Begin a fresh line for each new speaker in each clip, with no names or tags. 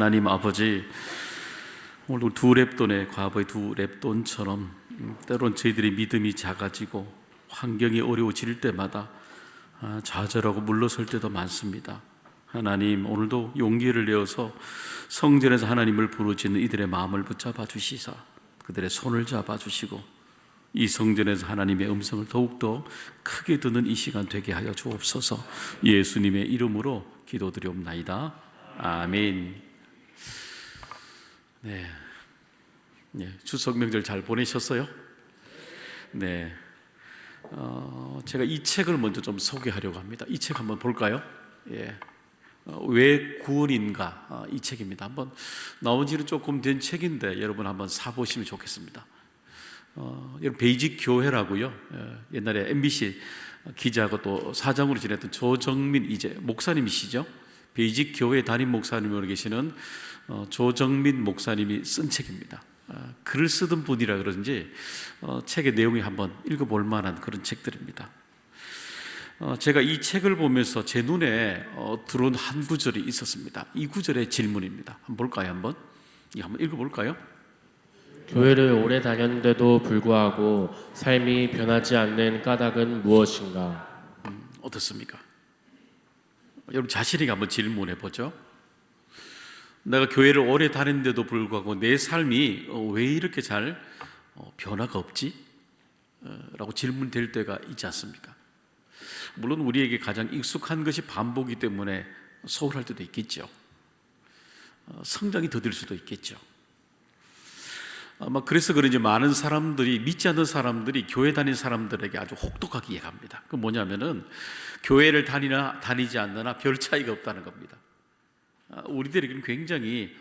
하나님 아버지, 오늘도 두 렙돈의 과거의 두 렙돈처럼 때론 저희들의 믿음이 작아지고 환경이 어려워질 때마다 좌절하고 물러설 때도 많습니다. 하나님, 오늘도 용기를 내어서 성전에서 하나님을 부르짖는 이들의 마음을 붙잡아 주시사 그들의 손을 잡아 주시고 이 성전에서 하나님의 음성을 더욱더 크게 듣는 이 시간 되게 하여 주옵소서. 예수님의 이름으로 기도드리옵나이다. 아멘. 네, 추석 명절 잘 보내셨어요? 네, 제가 이 책을 먼저 좀 소개하려고 합니다. 이 책 한번 볼까요? 왜 구원인가? 이 책입니다. 한번 나온 지는 조금 된 책인데 여러분 한번 사보시면 좋겠습니다. 여러분 베이직 교회라고요. 옛날에 MBC 기자하고 또 사장으로 지냈던 조정민 이제 목사님이시죠. 베이직 교회 담임 목사님으로 계시는 조정민 목사님이 쓴 책입니다. 글을 쓰던 분이라 그런지 책의 내용이 한번 읽어볼 만한 그런 책들입니다. 제가 이 책을 보면서 제 눈에 들어온 한 구절이 있었습니다. 이 구절의 질문입니다. 한번 볼까요? 한번 읽어볼까요?
교회를 오래 다녔는데도 불구하고 삶이 변하지 않는 까닭은 무엇인가?
어떻습니까? 여러분 자신에게 한번 질문해 보죠. 내가 교회를 오래 다녔는데도 불구하고 내 삶이 왜 이렇게 잘 변화가 없지? 라고 질문될 때가 있지 않습니까? 물론 우리에게 가장 익숙한 것이 반복이기 때문에 소홀할 때도 있겠죠. 성장이 더딜 수도 있겠죠. 아마 그래서 그런지 많은 사람들이, 믿지 않는 사람들이 교회 다니는 사람들에게 아주 혹독하게 얘기합니다. 그 뭐냐면은 교회를 다니나 다니지 않느나 별 차이가 없다는 겁니다. 우리들에게는 굉장히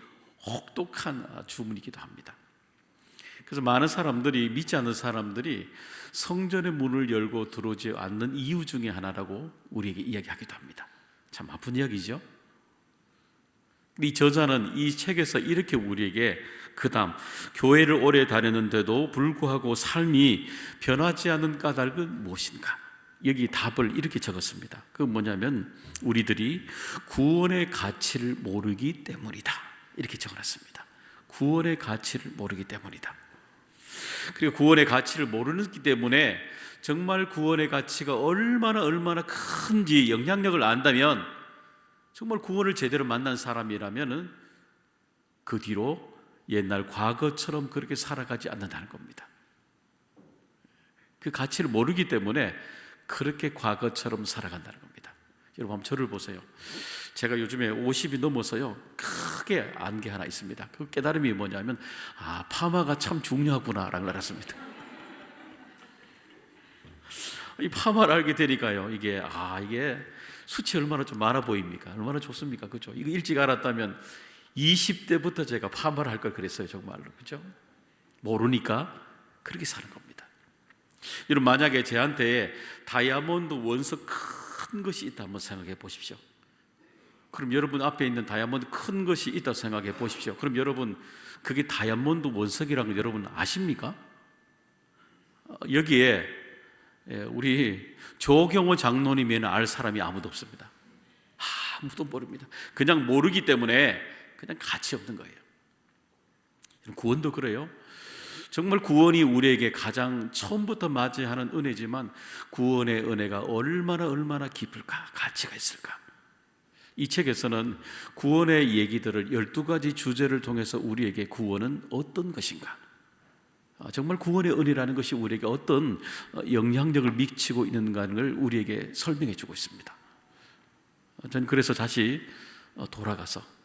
혹독한 주문이기도 합니다. 그래서 많은 사람들이, 믿지 않는 사람들이 성전의 문을 열고 들어오지 않는 이유 중에 하나라고 우리에게 이야기하기도 합니다. 참 아픈 이야기죠. 이 저자는 이 책에서 이렇게 우리에게 그 다음 교회를 오래 다녔는데도 불구하고 삶이 변하지 않는 까닭은 무엇인가? 여기 답을 이렇게 적었습니다. 그건 뭐냐면 우리들이 구원의 가치를 모르기 때문이다. 이렇게 적어놨습니다. 구원의 가치를 모르기 때문이다. 그리고 구원의 가치를 모르기 때문에 정말 구원의 가치가 얼마나 큰지 영향력을 안다면 정말 구원을 제대로 만난 사람이라면 그 뒤로 옛날 과거처럼 그렇게 살아가지 않는다는 겁니다. 그 가치를 모르기 때문에 그렇게 과거처럼 살아간다는 겁니다. 여러분 한번 저를 보세요. 제가 요즘에 50이 넘어서요 크게 안 게 하나 있습니다. 그 깨달음이 뭐냐면 파마가 참 중요하구나 라는 걸 알았습니다. 이 파마를 알게 되니까요 이게 수치 얼마나 좀 많아 보입니까? 얼마나 좋습니까? 그렇죠? 이거 일찍 알았다면 20대부터 제가 파마를 할 걸 그랬어요. 정말로. 그렇죠? 모르니까 그렇게 사는 겁니다. 여러분 만약에 저한테 다이아몬드 원석 큰 것이 있다 한번 생각해 보십시오. 그럼 여러분 앞에 있는 다이아몬드 큰 것이 있다고 생각해 보십시오. 그럼 여러분 그게 다이아몬드 원석이라는 걸 여러분 아십니까? 여기에 우리 조경호 장로님에는 알 사람이 아무도 없습니다. 아무도 모릅니다. 그냥 모르기 때문에 그냥 가치 없는 거예요. 구원도 그래요. 정말 구원이 우리에게 가장 처음부터 맞이하는 은혜지만 구원의 은혜가 얼마나 깊을까, 가치가 있을까. 이 책에서는 구원의 얘기들을 12가지 주제를 통해서 우리에게 구원은 어떤 것인가, 정말 구원의 은혜라는 것이 우리에게 어떤 영향력을 미치고 있는가를 우리에게 설명해 주고 있습니다. 저는 그래서 다시 돌아가서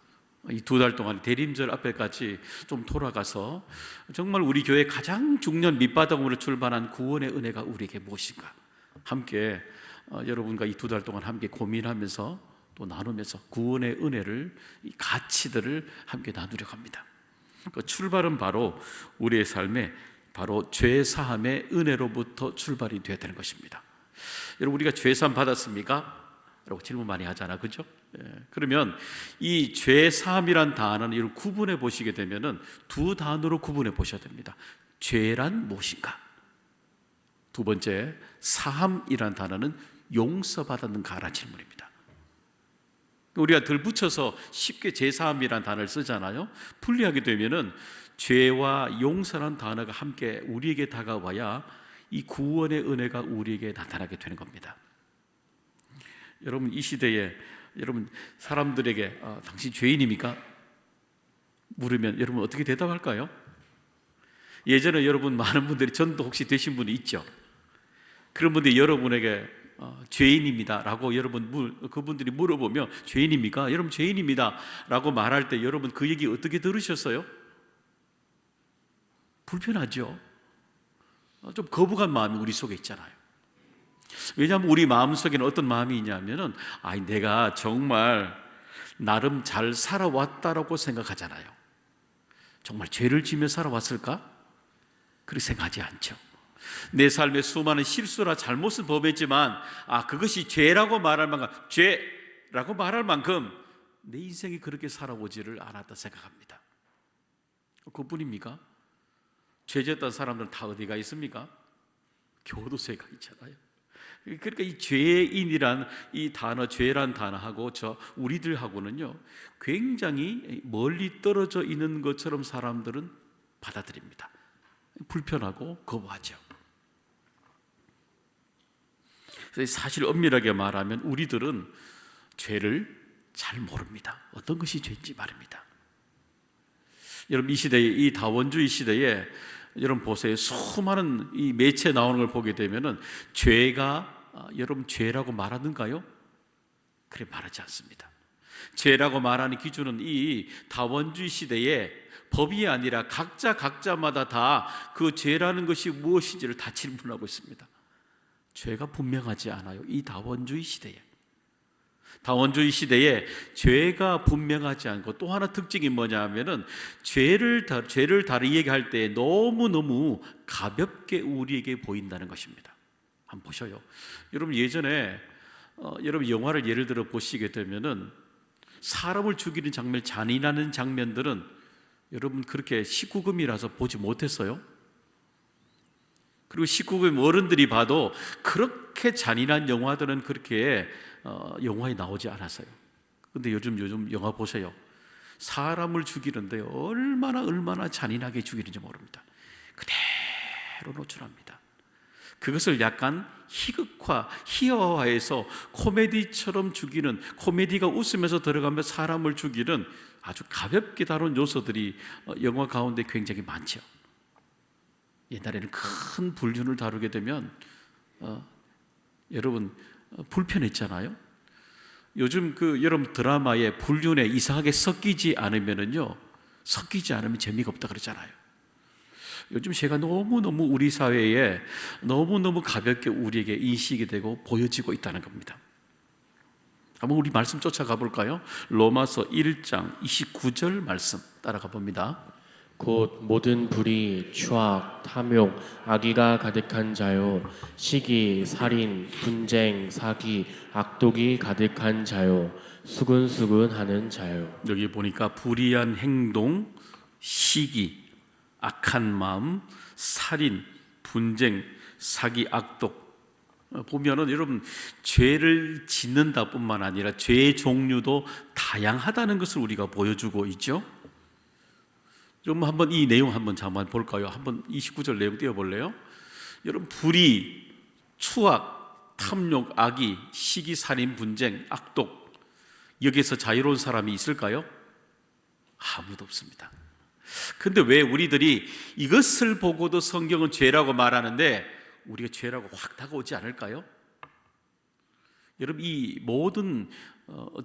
이 2달 동안 대림절 앞에까지 좀 돌아가서 정말 우리 교회 가장 중요한 밑바닥으로 출발한 구원의 은혜가 우리에게 무엇인가 함께 여러분과 이 2달 동안 함께 고민하면서 또 나누면서 구원의 은혜를, 이 가치들을 함께 나누려고 합니다. 그 출발은 바로 우리의 삶에 바로 죄 사함의 은혜로부터 출발이 되어야 되는 것입니다. 여러분 우리가 죄 사함 받았습니까? 라고 질문 많이 하잖아, 그죠? 그러면 이 죄 사함이란 단어는 이런 구분해 보시게 되면은 두 단어로 구분해 보셔야 됩니다. 죄란 무엇인가? 두 번째, 사함이란 단어는 용서받았는가라는 질문입니다. 우리가 덜 붙여서 쉽게 제사함이라는 단어를 쓰잖아요. 분리하게 되면은 죄와 용서라는 단어가 함께 우리에게 다가와야 이 구원의 은혜가 우리에게 나타나게 되는 겁니다. 여러분, 이 시대에 여러분 사람들에게 당신 죄인입니까? 물으면 여러분 어떻게 대답할까요? 예전에 여러분 많은 분들이, 전도 혹시 되신 분이 있죠? 그런 분들이 여러분에게 죄인입니다 라고 그분들이 물어보면 죄인입니까? 여러분 죄인입니다 라고 말할 때 여러분 그 얘기 어떻게 들으셨어요? 불편하죠? 좀 거부감 마음이 우리 속에 있잖아요. 왜냐하면 우리 마음속에는 어떤 마음이 있냐면은 내가 정말 나름 잘 살아왔다라고 생각하잖아요. 정말 죄를 지며 살아왔을까? 그렇게 생각하지 않죠. 내 삶에 수많은 실수나 잘못을 범했지만 그것이 죄라고 말할 만큼 내 인생이 그렇게 살아오지를 않았다 생각합니다. 그뿐입니까? 죄 지었던 사람들은 다 어디가 있습니까? 교도소에가 있잖아요. 그러니까 이 죄인이란 이 단어, 죄란 단어하고 우리들하고는요 굉장히 멀리 떨어져 있는 것처럼 사람들은 받아들입니다. 불편하고 거부하죠. 사실 엄밀하게 말하면 우리들은 죄를 잘 모릅니다. 어떤 것이 죄인지 말입니다. 여러분, 이 시대에, 이 다원주의 시대에 여러분 보세요. 수많은 이 매체 나오는 걸 보게 되면은 죄가 여러분 죄라고 말하는가요? 그래 말하지 않습니다. 죄라고 말하는 기준은 이 다원주의 시대에 법이 아니라 각자마다 다 그 죄라는 것이 무엇인지를 다 질문하고 있습니다. 죄가 분명하지 않아요. 이 다원주의 시대에 죄가 분명하지 않고, 또 하나 특징이 뭐냐 하면은 죄를 다르게 할 때 너무너무 가볍게 우리에게 보인다는 것입니다. 한번 보셔요. 여러분 예전에 여러분 영화를 예를 들어 보시게 되면은 사람을 죽이는 장면, 잔인하는 장면들은 여러분 그렇게 19금이라서 보지 못했어요. 그리고 19금 어른들이 봐도 그렇게 잔인한 영화들은 그렇게 영화에 나오지 않았어요. 근데 요즘 영화 보세요. 사람을 죽이는데 얼마나 잔인하게 죽이는지 모릅니다. 그대로 노출합니다. 그것을 약간 희화화해서 코미디처럼 죽이는, 코미디가 웃으면서 들어가며 사람을 죽이는 아주 가볍게 다룬 요소들이 영화 가운데 굉장히 많죠. 옛날에는 큰 불륜을 다루게 되면 여러분 불편했잖아요. 요즘 여러분 드라마에 불륜에 이상하게 섞이지 않으면 재미가 없다 그러잖아요. 요즘 제가 너무너무 우리 사회에 너무너무 가볍게 우리에게 인식이 되고 보여지고 있다는 겁니다. 한번 우리 말씀 쫓아가 볼까요? 로마서 1장 29절 말씀 따라가 봅니다.
곧 모든 불의, 추악, 탐욕, 악의가 가득한 자요, 시기, 살인, 분쟁, 사기, 악독이 가득한 자요, 수근수근하는 자요.
여기 보니까 불의한 행동, 시기, 악한 마음, 살인, 분쟁, 사기, 악독. 보면은 여러분 죄를 짓는다 뿐만 아니라 죄의 종류도 다양하다는 것을 우리가 보여주고 있죠. 여러분 한번 이 내용 잠깐 볼까요? 한번 29절 내용 띄워볼래요? 여러분 불의, 추악, 탐욕, 악의, 시기, 살인, 분쟁, 악독, 여기에서 자유로운 사람이 있을까요? 아무도 없습니다. 근데 왜 우리들이 이것을 보고도 성경은 죄라고 말하는데 우리가 죄라고 확 다가오지 않을까요? 여러분 이 모든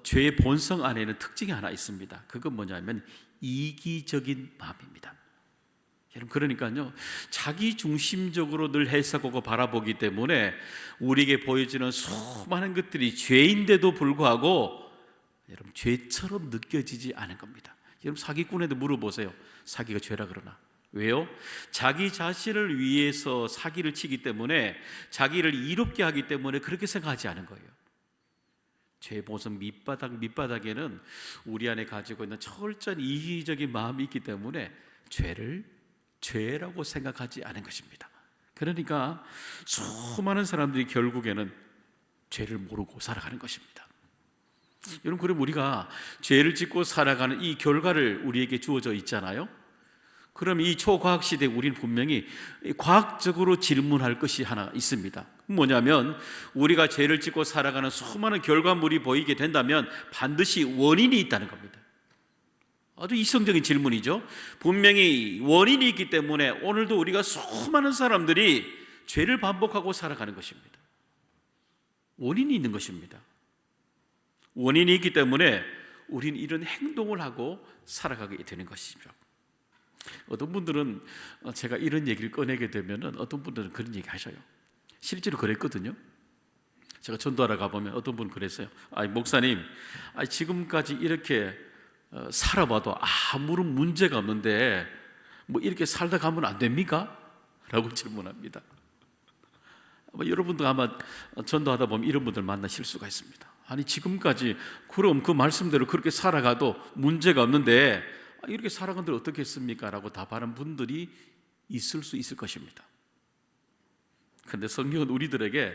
죄의 본성 안에는 특징이 하나 있습니다. 그건 뭐냐면 이기적인 마음입니다. 여러분 그러니까요 자기 중심적으로 늘 해석하고 바라보기 때문에 우리에게 보여지는 수많은 것들이 죄인데도 불구하고 여러분 죄처럼 느껴지지 않은 겁니다. 여러분 사기꾼에도 물어보세요. 사기가 죄라 그러나? 왜요? 자기 자신을 위해서 사기를 치기 때문에, 자기를 이롭게 하기 때문에 그렇게 생각하지 않은 거예요. 죄의 본성 밑바닥에는 우리 안에 가지고 있는 철저한 이기적인 마음이 있기 때문에 죄를 죄라고 생각하지 않은 것입니다. 그러니까 수많은 사람들이 결국에는 죄를 모르고 살아가는 것입니다. 여러분, 그럼 우리가 죄를 짓고 살아가는 이 결과를 우리에게 주어져 있잖아요. 그럼 이 초과학 시대에 우리는 분명히 과학적으로 질문할 것이 하나 있습니다. 뭐냐면 우리가 죄를 짓고 살아가는 수많은 결과물이 보이게 된다면 반드시 원인이 있다는 겁니다. 아주 이성적인 질문이죠. 분명히 원인이 있기 때문에 오늘도 우리가 수많은 사람들이 죄를 반복하고 살아가는 것입니다. 원인이 있는 것입니다. 원인이 있기 때문에 우리는 이런 행동을 하고 살아가게 되는 것이죠. 어떤 분들은 제가 이런 얘기를 꺼내게 되면 어떤 분들은 그런 얘기 하셔요. 실제로 그랬거든요. 제가 전도하러 가보면 어떤 분은 그랬어요. 목사님, 지금까지 이렇게 살아봐도 아무런 문제가 없는데 뭐 이렇게 살다 가면 안 됩니까? 라고 질문합니다. 여러분도 아마 전도하다 보면 이런 분들 만나실 수가 있습니다. 아니, 지금까지 그럼 그 말씀대로 그렇게 살아가도 문제가 없는데 이렇게 살아간들 어떻게 했습니까? 라고 답하는 분들이 있을 수 있을 것입니다. 그런데 성경은 우리들에게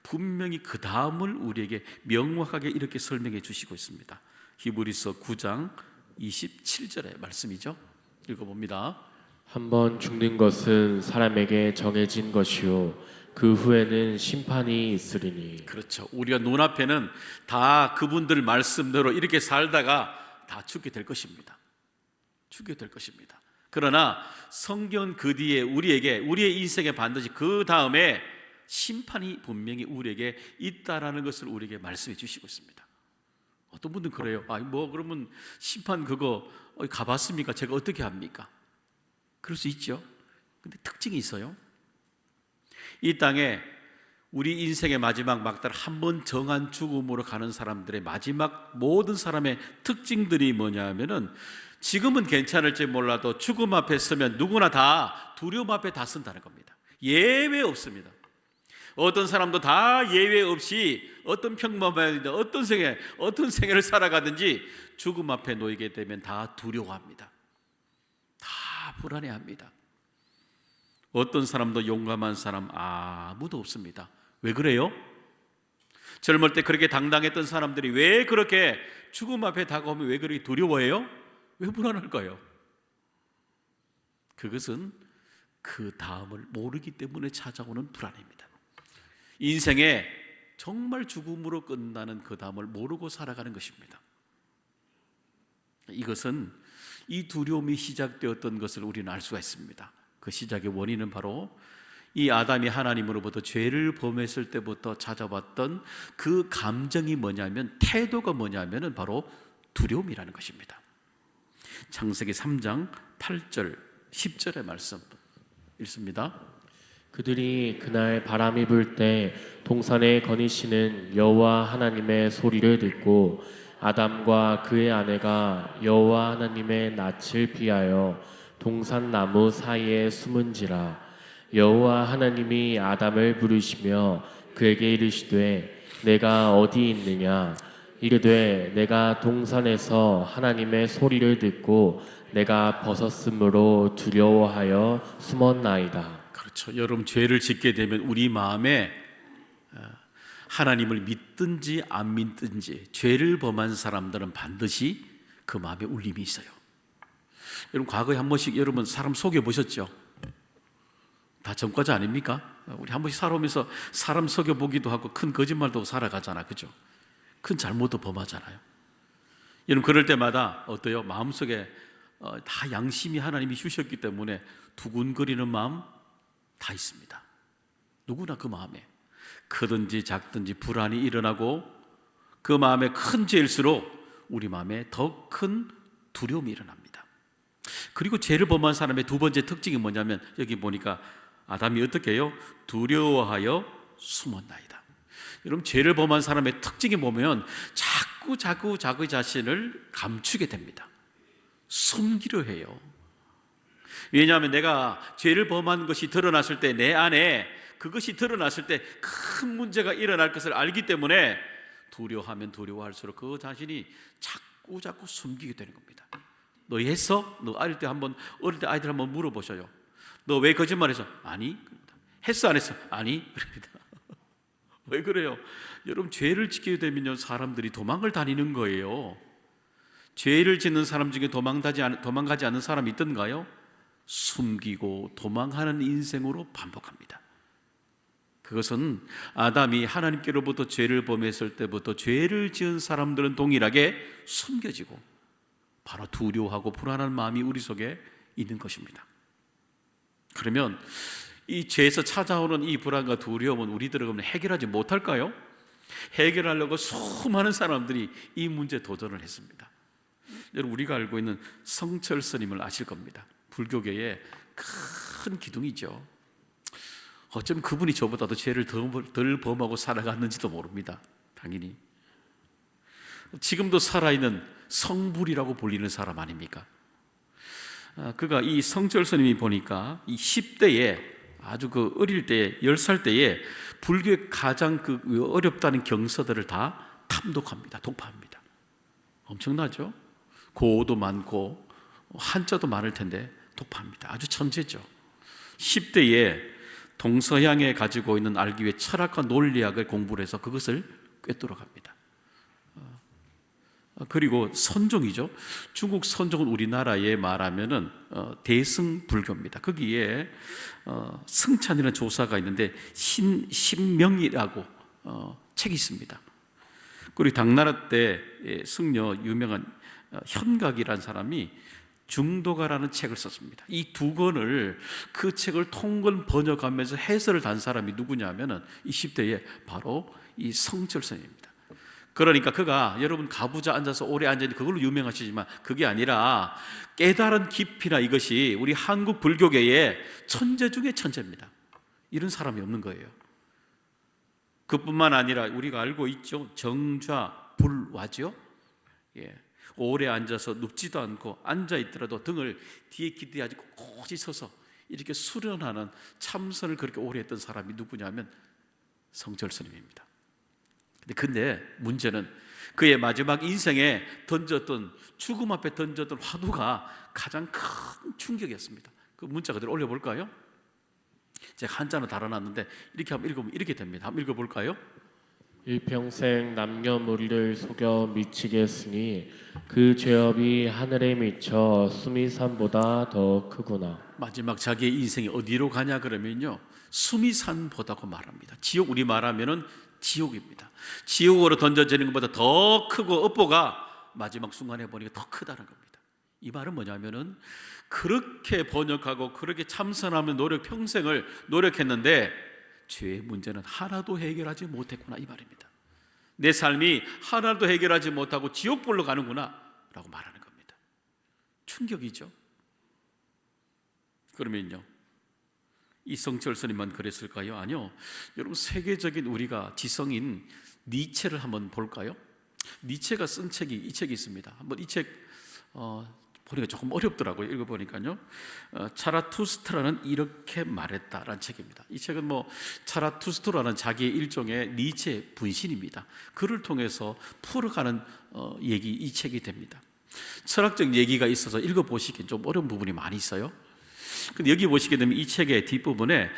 분명히 그 다음을 우리에게 명확하게 이렇게 설명해 주시고 있습니다. 히브리서 9장 27절의 말씀이죠. 읽어봅니다.
한번 죽는 것은 사람에게 정해진 것이요 그 후에는 심판이 있으리니.
그렇죠. 우리가 눈앞에는 다 그분들 말씀대로 이렇게 살다가 다 죽게 될 것입니다. 죽게 될 것입니다. 그러나 성경 그 뒤에 우리의 인생에 반드시 그 다음에 심판이 분명히 우리에게 있다라는 것을 우리에게 말씀해 주시고 있습니다. 어떤 분들은 그래요. 그러면 심판 그거 가봤습니까? 제가 어떻게 합니까? 그럴 수 있죠. 근데 특징이 있어요. 이 땅에 우리 인생의 마지막 막달 한 번 정한 죽음으로 가는 사람들의 마지막 모든 사람의 특징들이 뭐냐 하면은 지금은 괜찮을지 몰라도 죽음 앞에 서면 누구나 다 두려움 앞에 다 선다는 겁니다. 예외 없습니다. 어떤 사람도 다 예외 없이 어떤 평범한 어떤 생애를 살아가든지 죽음 앞에 놓이게 되면 다 두려워합니다. 다 불안해합니다. 어떤 사람도 용감한 사람 아무도 없습니다. 왜 그래요? 젊을 때 그렇게 당당했던 사람들이 왜 그렇게 죽음 앞에 다가오면 왜 그렇게 두려워해요? 왜 불안할까요? 그것은 그 다음을 모르기 때문에 찾아오는 불안입니다. 인생에 정말 죽음으로 끝나는 그 다음을 모르고 살아가는 것입니다. 이것은 이 두려움이 시작되었던 것을 우리는 알 수가 있습니다. 그 시작의 원인은 바로 이 아담이 하나님으로부터 죄를 범했을 때부터 찾아왔던 그 감정이 뭐냐면, 태도가 뭐냐면은 바로 두려움이라는 것입니다. 창세기 3장 8절 10절의 말씀 읽습니다.
그들이 그날 바람이 불 때 동산에 거니시는 여호와 하나님의 소리를 듣고 아담과 그의 아내가 여호와 하나님의 낯을 피하여 동산 나무 사이에 숨은지라. 여호와 하나님이 아담을 부르시며 그에게 이르시되 내가 어디 있느냐. 이르되 내가 동산에서 하나님의 소리를 듣고 내가 벗었으므로 두려워하여 숨었나이다.
그렇죠. 여러분, 죄를 짓게 되면 우리 마음에 하나님을 믿든지 안 믿든지 죄를 범한 사람들은 반드시 그 마음에 울림이 있어요. 여러분, 과거에 한 번씩 여러분 사람 속여보셨죠? 다 전과자 아닙니까? 우리 한 번씩 살아오면서 사람 속여보기도 하고 큰 거짓말도 하고 살아가잖아, 그죠? 큰 잘못도 범하잖아요. 여러분, 그럴 때마다 어때요? 마음속에 다 양심이 하나님이 주셨기 때문에 두근거리는 마음 다 있습니다. 누구나 그 마음에 크든지 작든지 불안이 일어나고 그 마음에 큰 죄일수록 우리 마음에 더 큰 두려움이 일어납니다. 그리고 죄를 범한 사람의 두 번째 특징이 뭐냐면, 여기 보니까 아담이 어떻게 해요? 두려워하여 숨었나이다. 여러분, 죄를 범한 사람의 특징이 보면 자꾸 자기 자신을 감추게 됩니다. 숨기려 해요. 왜냐하면 내가 죄를 범한 것이 드러났을 때, 내 안에 그것이 드러났을 때 큰 문제가 일어날 것을 알기 때문에 두려워하면 두려워할수록 그 자신이 자꾸 숨기게 되는 겁니다. 너 했어? 너 어릴 때 아이들 한번 물어보셔요. 너 왜 거짓말했어? 아니. 했어 안 했어? 아니. 그럽니다. 왜 그래요? 여러분, 죄를 짓게 되면요, 사람들이 도망을 다니는 거예요. 죄를 짓는 사람 중에 도망가지 않는 사람이 있던가요? 숨기고 도망하는 인생으로 반복합니다. 그것은 아담이 하나님께로부터 죄를 범했을 때부터 죄를 지은 사람들은 동일하게 숨겨지고 바로 두려워하고 불안한 마음이 우리 속에 있는 것입니다. 그러면 이 죄에서 찾아오는 이 불안과 두려움은 우리들은 해결하지 못할까요? 해결하려고 수많은 사람들이 이 문제에 도전을 했습니다. 여러분, 우리가 알고 있는 성철 스님을 아실 겁니다. 불교계의 큰 기둥이죠. 어쩌면 그분이 저보다도 죄를 덜 범하고 살아갔는지도 모릅니다. 당연히 지금도 살아있는 성불이라고 불리는 사람 아닙니까? 그가 이 성철 스님이 보니까 이 10대에 아주 그 어릴 때에 10살 때에 불교의 가장 그 어렵다는 경서들을 다 탐독합니다. 독파합니다. 엄청나죠? 고도 많고 한자도 많을 텐데 독파합니다. 아주 천재죠. 10대에 동서양에 가지고 있는 알기 위해 철학과 논리학을 공부를 해서 그것을 꿰뚫어 갑니다. 그리고 선종이죠. 중국 선종은 우리나라에 말하면은 대승불교입니다. 거기에 승찬이라는 조사가 있는데 신명이라고 책이 있습니다. 그리고 당나라 때 승려 유명한 현각이라는 사람이 중도가라는 책을 썼습니다. 이 두 권을 그 책을 통건 번역하면서 해설을 단 사람이 누구냐면은 이 10대에 바로 이 성철스님입니다. 그러니까 그가 여러분 가부좌 앉아서 오래 앉아있는 그걸로 유명하시지만 그게 아니라 깨달은 깊이나 이것이 우리 한국 불교계의 천재 중에 천재입니다. 이런 사람이 없는 거예요. 그뿐만 아니라 우리가 알고 있죠. 정좌불화죠. 예. 오래 앉아서 눕지도 않고 앉아있더라도 등을 뒤에 기대가지고 꼿이 서서 이렇게 수련하는 참선을 그렇게 오래 했던 사람이 누구냐면 성철스님입니다. 근데 문제는 그의 마지막 인생에 던졌던, 죽음 앞에 던졌던 화두가 가장 큰 충격이었습니다. 그 문자 그대로 올려볼까요? 제가 한자는 달아놨는데 이렇게 한번 읽으면 이렇게 됩니다. 한번 읽어볼까요?
일평생 남녀무리를 속여 미치게 했으니 그 죄업이 하늘에 미쳐 수미산보다 더 크구나.
마지막 자기의 인생이 어디로 가냐 그러면요, 수미산보다고 말합니다. 지옥, 우리 말하면은 지옥입니다. 지옥으로 던져지는 것보다 더 크고 업보가 마지막 순간에 보니까 더 크다는 겁니다. 이 말은 뭐냐면은 그렇게 번역하고 그렇게 참선하면 평생을 노력했는데 죄의 문제는 하나도 해결하지 못했구나, 이 말입니다. 내 삶이 하나도 해결하지 못하고 지옥불로 가는구나 라고 말하는 겁니다. 충격이죠. 그러면요, 이 성철 스님만 그랬을까요? 아니요. 여러분, 세계적인 우리가 지성인 니체를 한번 볼까요? 니체가 쓴 책이 이 책이 있습니다. 한번 이 책 보니까 조금 어렵더라고요. 읽어보니까요. 차라투스트라는 이렇게 말했다라는 책입니다. 이 책은 차라투스트라는 자기의 일종의 니체 분신입니다. 그를 통해서 풀어가는 이 책이 됩니다. 철학적 얘기가 있어서 읽어보시기엔 좀 어려운 부분이 많이 있어요. 근데 여기 보시게 되면 이 책의 뒷부분에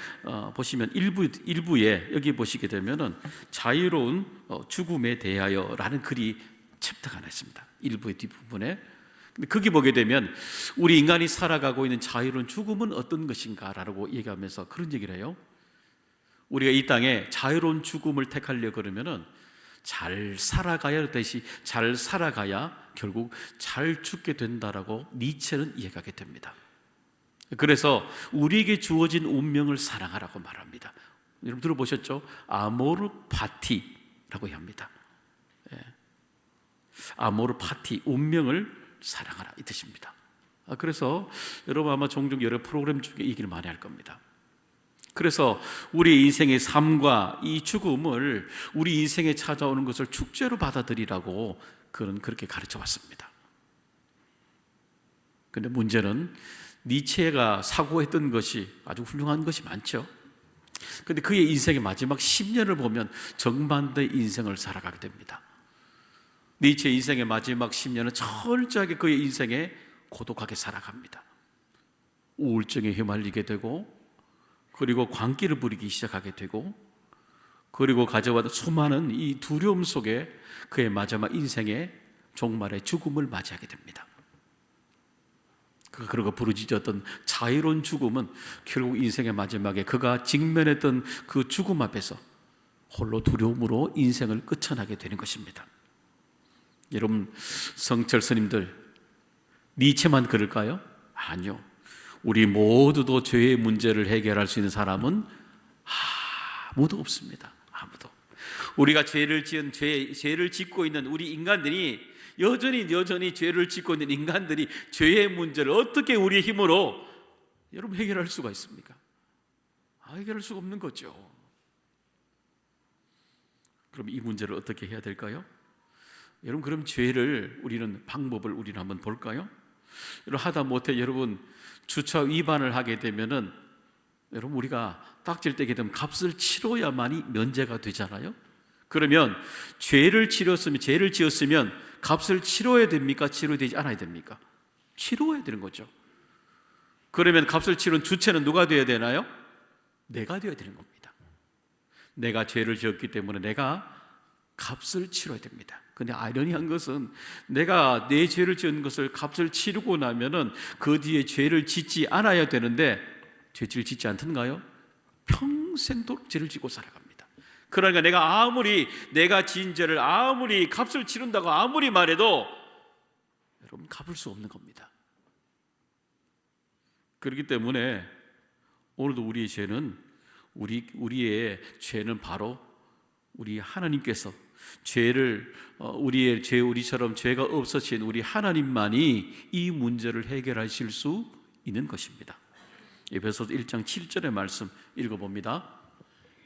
보시면 일부에 여기 보시게 되면은 자유로운 죽음에 대하여라는 글이 챕터가 하나 있습니다. 일부의 뒷부분에. 근데 거기 보게 되면 우리 인간이 살아가고 있는 자유로운 죽음은 어떤 것인가라고 얘기하면서 그런 얘기를 해요. 우리가 이 땅에 자유로운 죽음을 택하려고 그러면은 잘 살아가야 결국 잘 죽게 된다라고 니체는 이해하게 됩니다. 그래서 우리에게 주어진 운명을 사랑하라고 말합니다. 여러분 들어보셨죠? 아모르 파티라고 합니다. 아모르 파티, 운명을 사랑하라, 이 뜻입니다. 그래서 여러분 아마 종종 여러 프로그램 중에 얘기를 많이 할 겁니다. 그래서 우리 인생의 삶과 이 죽음을 우리 인생에 찾아오는 것을 축제로 받아들이라고 그렇게 가르쳐 왔습니다. 그런데 문제는 니체가 사고했던 것이 아주 훌륭한 것이 많죠. 그런데 그의 인생의 마지막 10년을 보면 정반대의 인생을 살아가게 됩니다. 니체 인생의 마지막 10년은 철저하게 그의 인생에 고독하게 살아갑니다. 우울증에 휘말리게 되고, 그리고 광기를 부리기 시작하게 되고, 그리고 가져왔던 수많은 이 두려움 속에 그의 마지막 인생의 종말의 죽음을 맞이하게 됩니다. 그리고 부르짖었던 자유로운 죽음은 결국 인생의 마지막에 그가 직면했던 그 죽음 앞에서 홀로 두려움으로 인생을 끝쳐나게 되는 것입니다. 여러분, 성철 스님들 니체만 그럴까요? 아니요. 우리 모두도 죄의 문제를 해결할 수 있는 사람은 아무도 없습니다. 아무도. 우리가 죄를 짓고 있는 우리 인간들이 여전히 죄를 짓고 있는 인간들이 죄의 문제를 어떻게 우리의 힘으로 여러분 해결할 수가 있습니까? 해결할 수가 없는 거죠. 그럼 이 문제를 어떻게 해야 될까요? 여러분, 그럼 죄를 방법을 우리는 한번 볼까요? 여러분, 하다못해 여러분 주차 위반을 하게 되면은 여러분 우리가 딱질 떼게 되면 값을 치러야만이 면제가 되잖아요. 그러면 죄를 지었으면 값을 치러야 됩니까? 치러야 되지 않아야 됩니까? 치러야 되는 거죠. 그러면 값을 치른 주체는 누가 되어야 되나요? 내가 되어야 되는 겁니다. 내가 죄를 지었기 때문에 내가 값을 치러야 됩니다. 근데 아이러니한 것은 내가 내 죄를 지은 것을 값을 치르고 나면은 그 뒤에 죄를 짓지 않아야 되는데 죄를 짓지 않던가요? 평생도록 죄를 짓고 살아갑니다. 그러니까 내가 지은 죄를 아무리 값을 치른다고 아무리 말해도 여러분 갚을 수 없는 겁니다. 그렇기 때문에 오늘도 우리의 죄는 바로 우리 하나님께서 우리처럼 죄가 없으신 우리 하나님만이 이 문제를 해결하실 수 있는 것입니다. 에베소서 1장 7절의 말씀 읽어봅니다.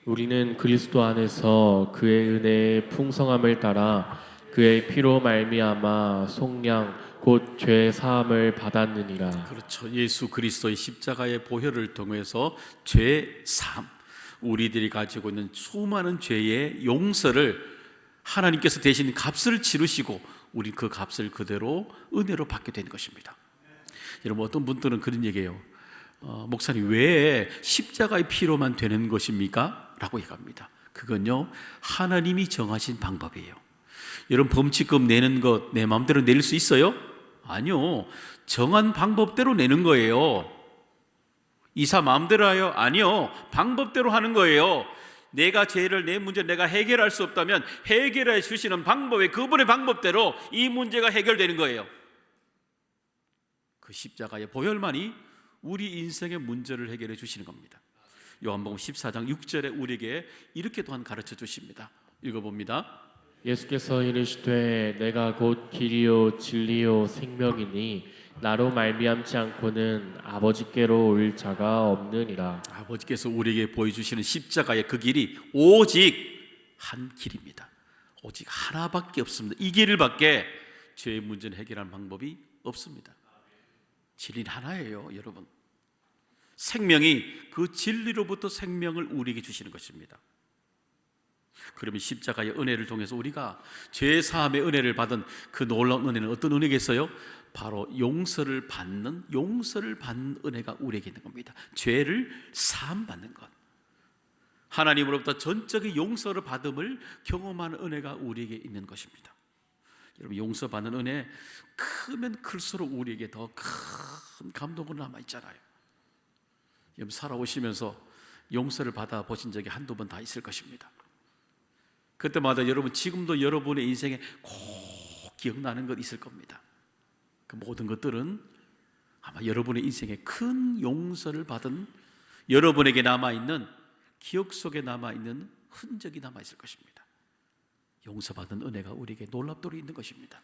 우리는 그리스도 안에서 그의 은혜의 풍성함을 따라 그의 피로 말미암아 속량 곧 죄 사함을 받았느니라.
그렇죠. 예수 그리스도의 십자가의 보혈을 통해서 죄 사함, 우리들이 가지고 있는 수많은 죄의 용서를 하나님께서 대신 값을 치르시고 우리 그 값을 그대로 은혜로 받게 된 것입니다. 여러분, 어떤 분들은 그런 얘기해요. 목사님, 왜 십자가의 피로만 되는 것입니까? 라고 얘기합니다. 그건요, 하나님이 정하신 방법이에요. 여러분, 범칙금 내는 것 내 마음대로 낼 수 있어요? 아니요. 정한 방법대로 내는 거예요. 이사 마음대로 해요? 아니요. 방법대로 하는 거예요. 내 문제 내가 해결할 수 없다면 해결해 주시는 방법에 그분의 방법대로 이 문제가 해결되는 거예요. 그 십자가의 보혈만이 우리 인생의 문제를 해결해 주시는 겁니다. 요한복음 14장 6절에 우리에게 이렇게 또한 가르쳐 주십니다. 읽어봅니다.
예수께서 이르시되 내가 곧 길이요 진리요 생명이니 나로 말미암지 않고는 아버지께로 올 자가 없느니라.
아버지께서 우리에게 보여주시는 십자가의 그 길이 오직 한 길입니다. 오직 하나밖에 없습니다. 이 길을 밖에 죄의 문제를 해결하는 방법이 없습니다. 진리는 하나예요, 여러분. 생명이 그 진리로부터 생명을 우리에게 주시는 것입니다. 그러면 십자가의 은혜를 통해서 우리가 죄 사함의 은혜를 받은 그 놀라운 은혜는 어떤 은혜겠어요? 바로 용서를 받는 은혜가 우리에게 있는 겁니다. 죄를 사함 받는 것, 하나님으로부터 전적인 용서를 받음을 경험하는 은혜가 우리에게 있는 것입니다. 여러분, 용서받는 은혜 크면 클수록 우리에게 더 큰 감동으로 남아있잖아요. 여러분, 살아오시면서 용서를 받아보신 적이 한두 번 다 있을 것입니다. 그때마다 여러분, 지금도 여러분의 인생에 꼭 기억나는 것 있을 겁니다. 그 모든 것들은 아마 여러분의 인생에 큰 용서를 받은 여러분에게 남아있는, 기억 속에 남아있는 흔적이 남아있을 것입니다. 용서받은 은혜가 우리에게 놀랍도록 있는 것입니다.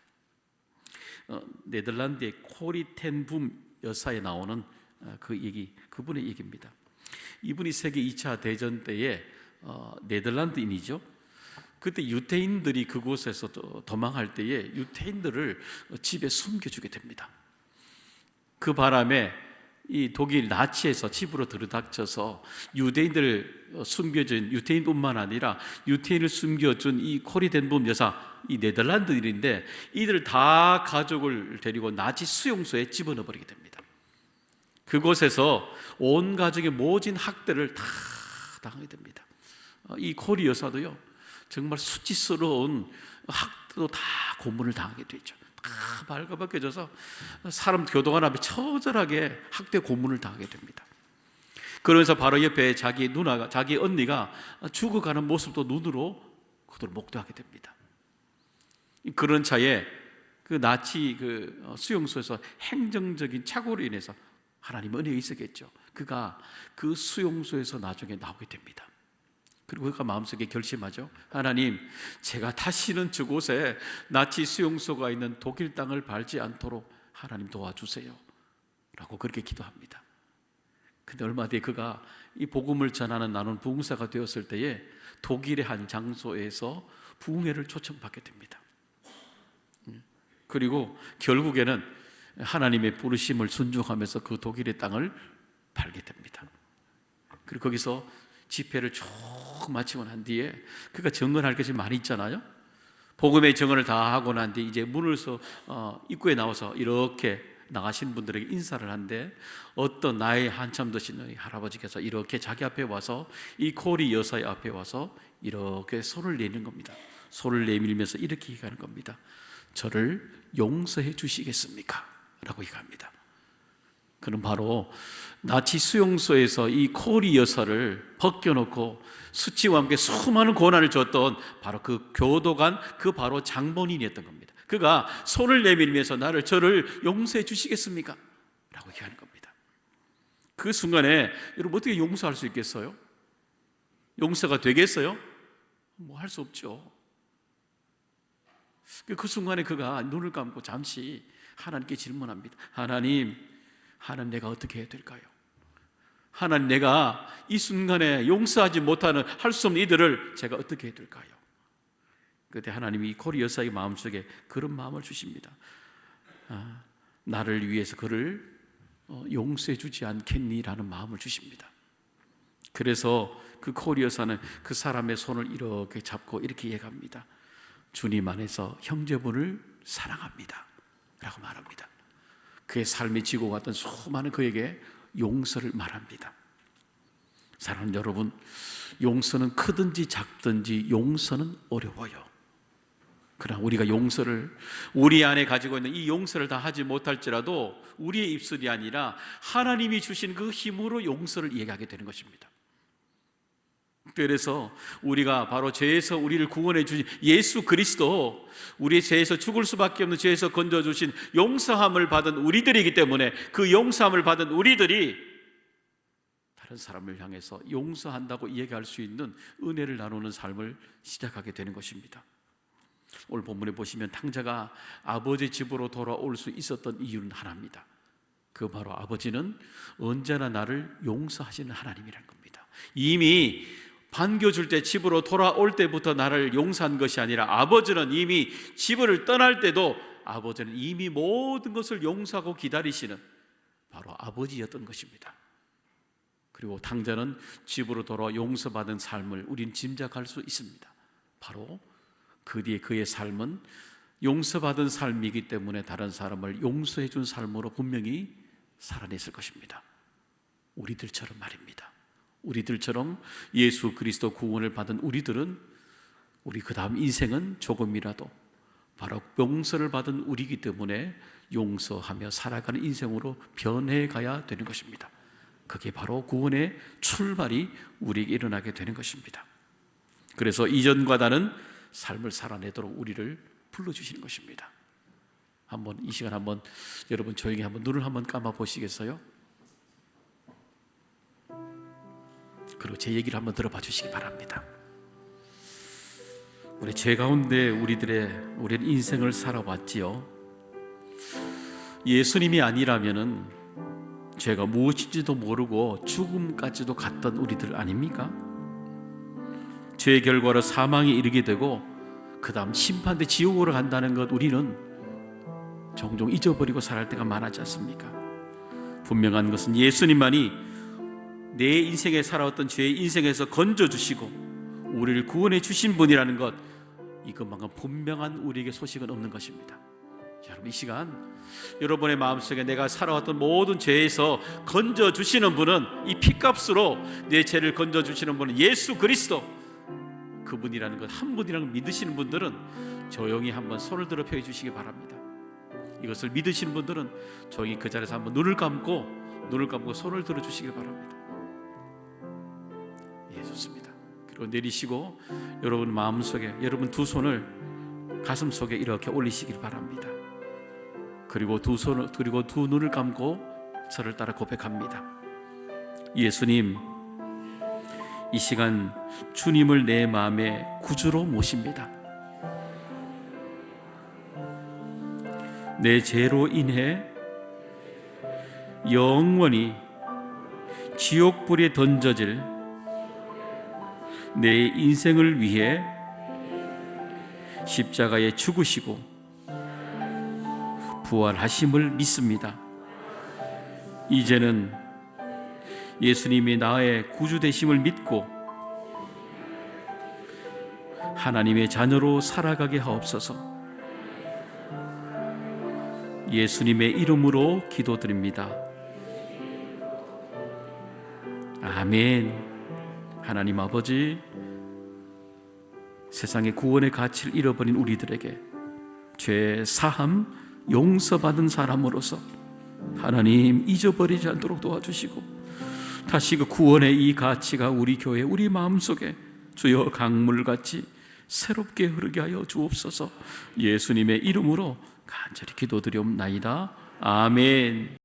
네덜란드의 코리 텐 붐 여사에 나오는 그분의 얘기입니다. 이분이 세계 2차 대전 때에 네덜란드인이죠. 그때 유태인들이 그곳에서 도망할 때에 유태인들을 집에 숨겨주게 됩니다. 그 바람에 이 독일 나치에서 집으로 들이닥쳐서 유대인들 숨겨준, 유태인뿐만 아니라 유태인을 숨겨준 이 코리 텐 붐 여사, 이 네덜란드인인데 이들 다 가족을 데리고 나치 수용소에 집어넣어 버리게 됩니다. 그곳에서 온 가족의 모진 학대를 다 당하게 됩니다. 이 코리 여사도요, 정말 수치스러운 학대도 다 고문을 당하게 되죠. 다 발가벗겨져서 사람 교도관 앞에 처절하게 학대 고문을 당하게 됩니다. 그러면서 바로 옆에 자기 누나가, 자기 언니가 죽어가는 모습도 눈으로 그들을 목도하게 됩니다. 그런 차에 그 나치 수용소에서 행정적인 착오로 인해서 하나님 은혜가 있었겠죠. 그가 그 수용소에서 나중에 나오게 됩니다. 그리고 그가 마음속에 결심하죠. 하나님, 제가 다시는 저곳에 나치 수용소가 있는 독일 땅을 밟지 않도록 하나님 도와주세요 라고 그렇게 기도합니다. 근데 얼마 뒤에 그가 이 복음을 전하는 나눔 부흥사가 되었을 때에 독일의 한 장소에서 부흥회를 초청받게 됩니다. 그리고 결국에는 하나님의 부르심을 순종하면서 그 독일의 땅을 밟게 됩니다. 그리고 거기서 집회를 쭉 마치고 난 뒤에 그가 증언할 것이 많이 있잖아요. 복음의 증언을 다 하고 난 뒤에 이제 문을서 입구에 나와서 이렇게 나가신 분들에게 인사를 한데, 어떤 나이 한참 드신 할아버지께서 이렇게 자기 앞에 와서 이 코리 여사의 앞에 와서 이렇게 손을 내는 겁니다. 손을 내밀면서 이렇게 얘기하는 겁니다. 저를 용서해 주시겠습니까? 라고 얘기합니다. 그는 바로 나치 수용소에서 이 코리 여사를 벗겨놓고 수치와 함께 수많은 고난을 줬던 바로 그 교도관, 그 바로 장본인이었던 겁니다. 그가 손을 내밀면서 저를 용서해 주시겠습니까? 라고 얘기하는 겁니다. 그 순간에 여러분 어떻게 용서할 수 있겠어요? 용서가 되겠어요? 뭐 할 수 없죠. 그 순간에 그가 눈을 감고 잠시 하나님께 질문합니다. 하나님 내가 어떻게 해야 될까요? 하나님, 내가 이 순간에 용서하지 못하는, 할 수 없는 이들을 제가 어떻게 해야 될까요? 그때 하나님이 코리 여사의 마음속에 그런 마음을 주십니다. 나를 위해서 그를 용서해 주지 않겠니라는 마음을 주십니다. 그래서 그 코리 여사는 그 사람의 손을 이렇게 잡고 이렇게 얘기합니다. 주님 안에서 형제분을 사랑합니다 라고 말합니다. 그의 삶이 지고 갔던 수많은 그에게 용서를 말합니다. 사랑하는 여러분, 용서는 크든지 작든지 용서는 어려워요. 그러나 우리가 용서를, 우리 안에 가지고 있는 이 용서를 다 하지 못할지라도 우리의 입술이 아니라 하나님이 주신 그 힘으로 용서를 얘기하게 되는 것입니다. 그래서 우리가 바로 죄에서 우리를 구원해 주신 예수 그리스도, 우리의 죄에서 죽을 수밖에 없는 죄에서 건져주신 용서함을 받은 우리들이기 때문에 그 용서함을 받은 우리들이 다른 사람을 향해서 용서한다고 얘기할 수 있는 은혜를 나누는 삶을 시작하게 되는 것입니다. 오늘 본문에 보시면 탕자가 아버지 집으로 돌아올 수 있었던 이유는 하나입니다. 그 바로 아버지는 언제나 나를 용서하시는 하나님이라는 겁니다. 이미 반겨줄 때, 집으로 돌아올 때부터 나를 용서한 것이 아니라 아버지는 이미 집을 떠날 때도 아버지는 이미 모든 것을 용서하고 기다리시는 바로 아버지였던 것입니다. 그리고 탕자는 집으로 돌아와 용서받은 삶을 우린 짐작할 수 있습니다. 바로 그 뒤에 그의 삶은 용서받은 삶이기 때문에 다른 사람을 용서해 준 삶으로 분명히 살아냈을 것입니다. 우리들처럼 말입니다. 우리들처럼 예수 그리스도 구원을 받은 우리들은, 우리 그 다음 인생은 조금이라도 바로 용서를 받은 우리이기 때문에 용서하며 살아가는 인생으로 변해가야 되는 것입니다. 그게 바로 구원의 출발이 우리에게 일어나게 되는 것입니다. 그래서 이전과 다른 삶을 살아내도록 우리를 불러주시는 것입니다. 한번 이 시간 한번 여러분 조용히 한번 눈을 한번 감아 보시겠어요? 그리고 제 얘기를 한번 들어봐 주시기 바랍니다. 우리 죄 가운데 우리는 인생을 살아왔지요. 예수님이 아니라면은 죄가 무엇인지도 모르고 죽음까지도 갔던 우리들 아닙니까? 죄의 결과로 사망에 이르게 되고 그 다음 심판대 지옥으로 간다는 것 우리는 종종 잊어버리고 살아갈 때가 많았지 않습니까? 분명한 것은 예수님만이 내 인생에 살아왔던 죄의 인생에서 건져주시고 우리를 구원해 주신 분이라는 것, 이것만큼 분명한 우리에게 소식은 없는 것입니다. 여러분, 이 시간 여러분의 마음속에 내가 살아왔던 모든 죄에서 건져주시는 분은, 이 피값으로 내 죄를 건져주시는 분은 예수 그리스도, 그분이라는 것 한 분이라는 걸 믿으시는 분들은 조용히 한번 손을 들어 펴 주시기 바랍니다. 이것을 믿으시는 분들은 조용히 그 자리에서 한번 눈을 감고 손을 들어 주시길 바랍니다. 예, 좋습니다. 그리고 내리시고 여러분 마음속에 여러분 두 손을 가슴 속에 이렇게 올리시길 바랍니다. 그리고 두 눈을 감고 저를 따라 고백합니다. 예수님, 이 시간 주님을 내 마음의 구주로 모십니다. 내 죄로 인해 영원히 지옥불에 던져질 내 인생을 위해 십자가에 죽으시고 부활하심을 믿습니다. 이제는 예수님이 나의 구주 되심을 믿고 하나님의 자녀로 살아가게 하옵소서. 예수님의 이름으로 기도드립니다. 아멘. 하나님 아버지, 세상의 구원의 가치를 잃어버린 우리들에게 죄 사함 용서받은 사람으로서 하나님 잊어버리지 않도록 도와주시고 다시 그 구원의 이 가치가 우리 교회 우리 마음속에 주여 강물같이 새롭게 흐르게 하여 주옵소서. 예수님의 이름으로 간절히 기도드리옵나이다. 아멘.